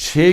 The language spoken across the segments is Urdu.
6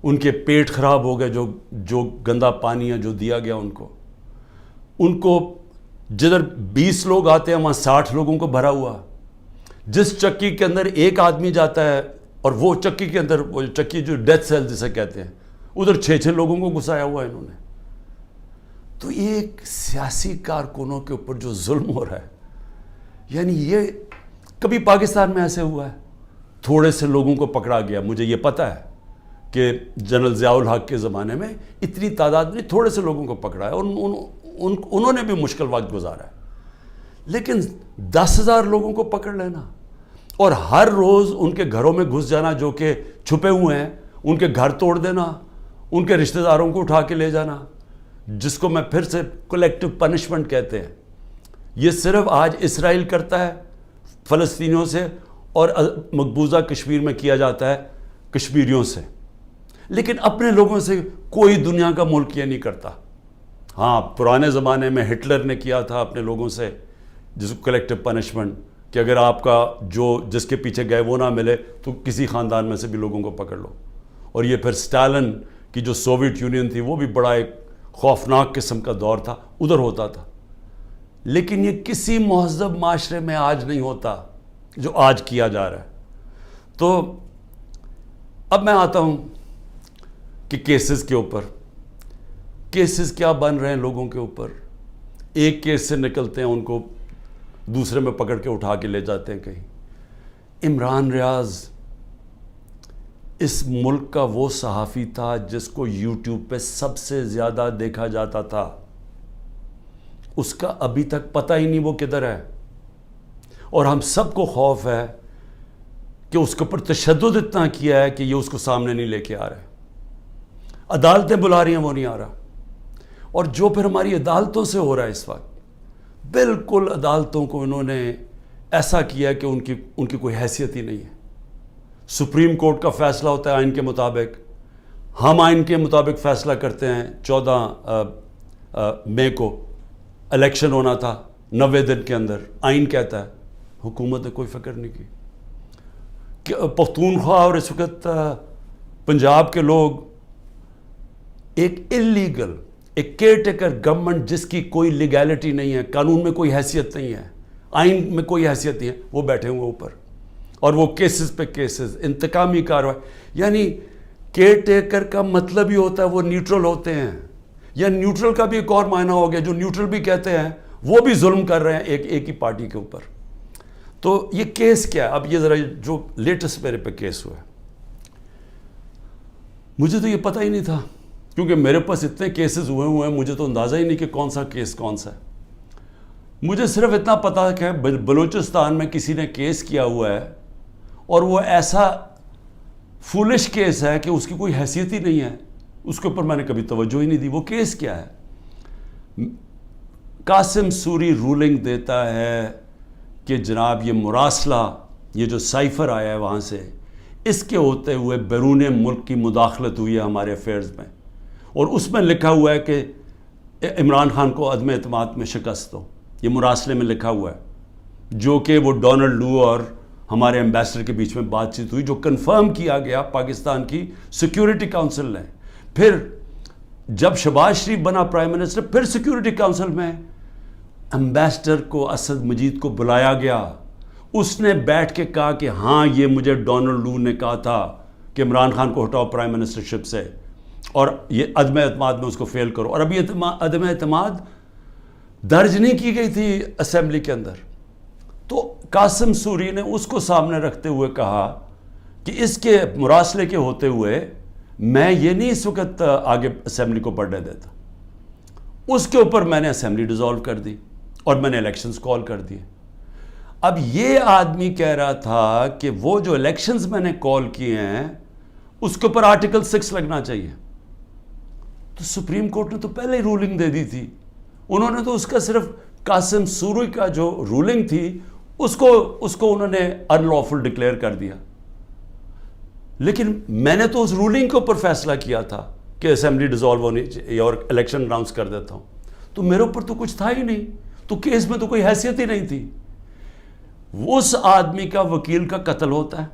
ان کے پیٹ خراب ہو گئے, جو گندا پانی ہے جو دیا گیا ان کو جدھر 20 لوگ آتے ہیں وہاں 60 لوگوں کو بھرا ہوا. جس چکی کے اندر ایک آدمی جاتا ہے اور وہ چکی کے اندر, وہ چکی جو ڈیتھ سیل جسے کہتے ہیں, ادھر 6 لوگوں کو گھسایا ہوا ہے انہوں نے. تو ایک سیاسی کارکنوں کے اوپر جو ظلم ہو رہا ہے, یعنی یہ کبھی پاکستان میں ایسے ہوا ہے؟ تھوڑے سے لوگوں کو پکڑا گیا. مجھے یہ پتہ ہے کہ جنرل ضیاء الحق کے زمانے میں اتنی تعداد میں تھوڑے سے لوگوں کو پکڑا ہے اور انہوں نے بھی مشکل وقت گزارا ہے. لیکن 10,000 لوگوں کو پکڑ لینا اور ہر روز ان کے گھروں میں گھس جانا جو کہ چھپے ہوئے ہیں, ان کے گھر توڑ دینا, ان کے رشتہ داروں کو اٹھا کے لے جانا, جس کو میں پھر سے کولیکٹیو پنشمنٹ کہتے ہیں. یہ صرف آج اسرائیل کرتا ہے فلسطینیوں سے اور مقبوضہ کشمیر میں کیا جاتا ہے کشمیریوں سے, لیکن اپنے لوگوں سے کوئی دنیا کا ملک یہ نہیں کرتا. ہاں, پرانے زمانے میں ہٹلر نے کیا تھا اپنے لوگوں سے جس کو کلیکٹیو پنشمنٹ, کہ اگر آپ کا جس کے پیچھے گئے وہ نہ ملے تو کسی خاندان میں سے بھی لوگوں کو پکڑ لو. اور یہ پھر اسٹالن کی جو سوویت یونین تھی وہ بھی بڑا ایک خوفناک قسم کا دور تھا, ادھر ہوتا تھا. لیکن یہ کسی مہذب معاشرے میں آج نہیں ہوتا جو آج کیا جا رہا ہے. تو اب میں آتا ہوں کہ کیسز کے اوپر, کیسز کیا بن رہے ہیں لوگوں کے اوپر. ایک کیس سے نکلتے ہیں ان کو دوسرے میں پکڑ کے اٹھا کے لے جاتے ہیں کہیں. عمران ریاض اس ملک کا وہ صحافی تھا جس کو یوٹیوب پہ سب سے زیادہ دیکھا جاتا تھا. اس کا ابھی تک پتہ ہی نہیں وہ کدھر ہے, اور ہم سب کو خوف ہے کہ اس کے اوپر تشدد اتنا کیا ہے کہ یہ اس کو سامنے نہیں لے کے آ رہے. عدالتیں بلا رہی ہیں وہ نہیں آ رہا. اور جو پھر ہماری عدالتوں سے ہو رہا ہے اس وقت, بالکل عدالتوں کو انہوں نے ایسا کیا کہ ان کی کوئی حیثیت ہی نہیں ہے. سپریم کورٹ کا فیصلہ ہوتا ہے آئین کے مطابق, ہم آئین کے مطابق فیصلہ کرتے ہیں. 14 مئی کو الیکشن ہونا تھا, 90 دن کے اندر آئین کہتا ہے. حکومت نے کوئی فکر نہیں کی. پختونخوا اور اس وقت پنجاب کے لوگ ایک انلیگل, ایک کیئر ٹیکر گورنمنٹ جس کی کوئی لیگیلٹی نہیں ہے, قانون میں کوئی حیثیت نہیں ہے, آئین میں کوئی حیثیت نہیں ہے, وہ بیٹھے ہوئے اوپر, اور وہ کیسز پہ کیسز, انتقامی کارروائی. یعنی کیئر ٹیکر کا مطلب ہی ہوتا ہے وہ نیوٹرل ہوتے ہیں. یا نیوٹرل کا بھی ایک اور معنی ہو گیا, جو نیوٹرل بھی کہتے ہیں وہ بھی ظلم کر رہے ہیں ایک ہی پارٹی کے اوپر. تو یہ کیس کیا ہے؟ اب یہ ذرا جو لیٹسٹ میرے پہ کیس ہوا ہے, مجھے تو یہ پتہ ہی نہیں تھا, کیونکہ میرے پاس اتنے کیسز ہوئے ہیں, مجھے تو اندازہ ہی نہیں کہ کون سا کیس کون سا ہے. مجھے صرف اتنا پتا کہ بلوچستان میں کسی نے کیس کیا ہوا ہے, اور وہ ایسا فولش کیس ہے کہ اس کی کوئی حیثیت ہی نہیں ہے, اس کے اوپر میں نے کبھی توجہ ہی نہیں دی. وہ کیس کیا ہے؟ قاسم سوری رولنگ دیتا ہے کہ جناب یہ مراسلہ, یہ جو سائفر آیا ہے وہاں سے, اس کے ہوتے ہوئے بیرون ملک کی مداخلت ہوئی ہے ہمارے افیئرز میں, اور اس میں لکھا ہوا ہے کہ عمران خان کو عدم اعتماد میں شکست ہو. یہ مراسلے میں لکھا ہوا ہے, جو کہ وہ ڈونلڈ لو اور ہمارے ایمبیسڈر کے بیچ میں بات چیت ہوئی, جو کنفرم کیا گیا پاکستان کی سیکیورٹی کونسل نے. پھر جب شہباز شریف بنا پرائم منسٹر, پھر سیکیورٹی کونسل میں ایمبیسڈر کو, اسد مجید کو بلایا گیا. اس نے بیٹھ کے کہا کہ ہاں یہ مجھے ڈونلڈ لو نے کہا تھا کہ عمران خان کو ہٹاؤ پرائم منسٹرشپ سے, اور یہ عدم اعتماد میں اس کو فیل کرو. اور ابھی عدم اعتماد درج نہیں کی گئی تھی اسمبلی کے اندر. تو قاسم سوری نے اس کو سامنے رکھتے ہوئے کہا کہ اس کے مراسلے کے ہوتے ہوئے میں یہ نہیں اس وقت آگے اسمبلی کو بڑھنے دیتا. اس کے اوپر میں نے اسمبلی ڈیزالو کر دی اور میں نے الیکشنز کال کر دیے. اب یہ آدمی کہہ رہا تھا کہ وہ جو الیکشنز میں نے کال کیے ہیں اس کے اوپر آرٹیکل 6 لگنا چاہیے. تو سپریم کورٹ نے تو پہلے ہی رولنگ دے دی تھی. انہوں نے تو اس کا صرف قاسم سوری کا جو رولنگ تھی اس کو انہوں نے ان لافل ڈکلیئر کر دیا. لیکن میں نے تو اس رولنگ کے اوپر فیصلہ کیا تھا کہ اسمبلی ڈیزالو ہونی چاہیے اور الیکشن اناؤنس کر دیتا ہوں. تو میرے اوپر تو کچھ تھا ہی نہیں, تو کیس میں تو کوئی حیثیت ہی نہیں تھی. اس آدمی کا وکیل کا قتل ہوتا ہے,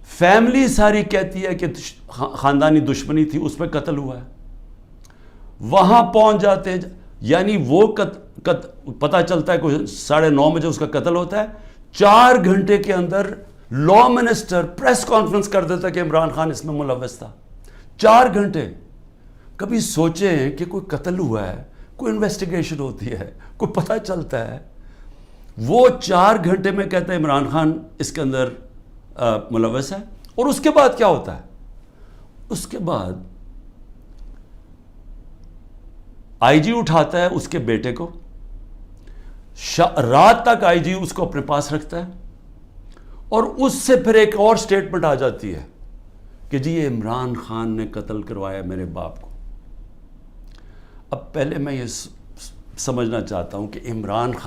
فیملی ساری کہتی ہے کہ خاندانی دشمنی تھی، اس پہ قتل ہوا ہے. وہاں پہنچ جاتے ہیں، یعنی وہ پتہ چلتا ہے کوئی 9:30 بجے اس کا قتل ہوتا ہے. 4 گھنٹے کے اندر لا منسٹر پریس کانفرنس کر دیتا ہے کہ عمران خان اس میں ملوث تھا. 4 گھنٹے. کبھی سوچیں کہ کوئی قتل ہوا ہے، کوئی انویسٹیگیشن ہوتی ہے، کوئی پتہ چلتا ہے، وہ 4 گھنٹے میں کہتا ہے عمران خان اس کے اندر ملوث ہے. اور اس کے بعد کیا ہوتا ہے؟ اس کے بعد آئی جی اٹھاتا ہے اس کے بیٹے کو، رات تک آئی جی اس کو اپنے پاس رکھتا ہے، اور اس سے پھر ایک اور سٹیٹمنٹ آ جاتی ہے کہ جی یہ عمران خان نے قتل کروایا میرے باپ کو. اب پہلے میں یہ سمجھنا چاہتا ہوں کہ عمران خان